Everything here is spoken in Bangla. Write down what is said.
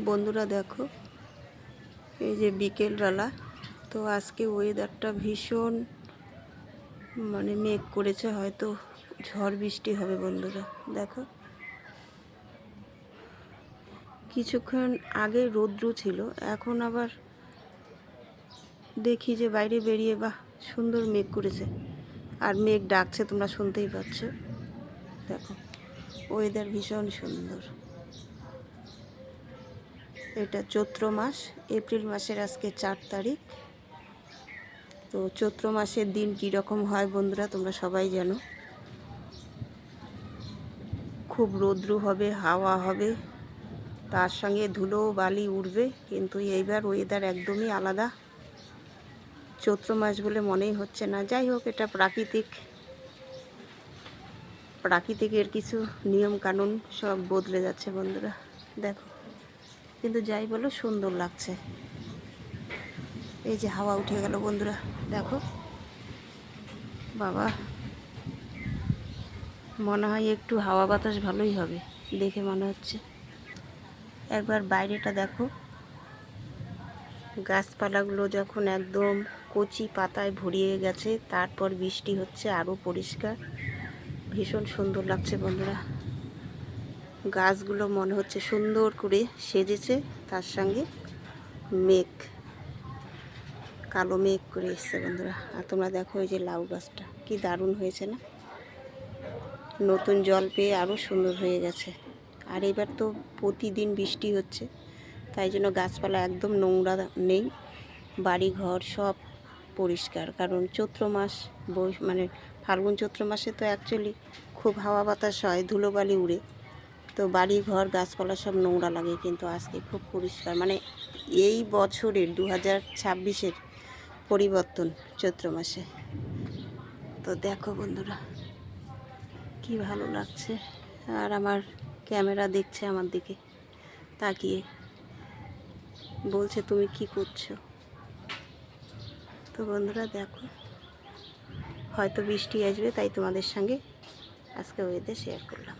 বন্ধুরা দেখো, এই যে বিকেলবেলা, তো আজকে ওয়েদারটা ভীষণ মেঘ করেছে, হয়তো ঝড় বৃষ্টি হবে। বন্ধুরা দেখো, কিছুক্ষণ আগে রৌদ্র ছিল, এখন আবার দেখি যে বাইরে বেরিয়ে বাহ সুন্দর মেঘ করেছে, আর মেঘ ডাকছে, তোমরা শুনতেই পাচ্ছ। দেখো, ওয়েদার ভীষণ সুন্দর। এটা চৈত্র মাস, এপ্রিল মাসের আজকে 4 তারিখ। তো চৈত্র মাসের দিন কীরকম হয় বন্ধুরা তোমরা সবাই জানো। খুব রৌদ্র হবে, হাওয়া হবে, তার সঙ্গে ধুলো বালি উড়বে, কিন্তু এইবার ওয়েদার একদমই আলাদা। চৈত্র মাস বলে মনেই হচ্ছে না। যাই হোক, এটা প্রাকৃতিকের কিছু নিয়ম কানুন সব বদলে যাচ্ছে বন্ধুরা। দেখো, কিন্তু যাই বলো সুন্দর লাগছে। এই যে হাওয়া উঠে গেল বন্ধুরা, দেখো বাবা, মনে হয় একটু হাওয়া বাতাস ভালোই হবে দেখে মনে হচ্ছে। একবার বাইরেটা দেখো, গাছপালাগুলো যখন একদম কচি পাতায় ভরিয়ে গেছে, তারপর বৃষ্টি হচ্ছে, আরও পরিষ্কার, ভীষণ সুন্দর লাগছে বন্ধুরা। গাছগুলো মনে হচ্ছে সুন্দর করে সেজেছে, তার সঙ্গে মেঘ, কালো মেঘ করে এসছে বন্ধুরা। আর তোমরা দেখো, এই যে লাউ গাছটা কি দারুণ হয়েছে না, নতুন জল পেয়ে আরও সুন্দর হয়ে গেছে। আর এবার তো প্রতিদিন বৃষ্টি হচ্ছে, তাই জন্য গাছপালা একদম নোংরা নেই, বাড়ি ঘর সব পরিষ্কার। কারণ চৈত্র মাস, ফাল্গুন চৈত্র মাসে তো অ্যাকচুয়ালি খুব হাওয়া বাতাস হয়, ধুলোবালি উড়ে, তো বাড়ি ঘর গাছপালা সব নোংরা লাগে। কিন্তু আজকে খুব পরিষ্কার, এই বছরের 2026-এর পরিবর্তন চৈত্র মাসে। তো দেখো বন্ধুরা, কি ভালো লাগছে। আর আমার ক্যামেরা দেখছে আমার দিকে তাকিয়ে, বলছে তুমি কি করছো। তো বন্ধুরা দেখো, হয়তো বৃষ্টি আসবে, তাই তোমাদের সঙ্গে আজকে ওয়েদার শেয়ার করলাম।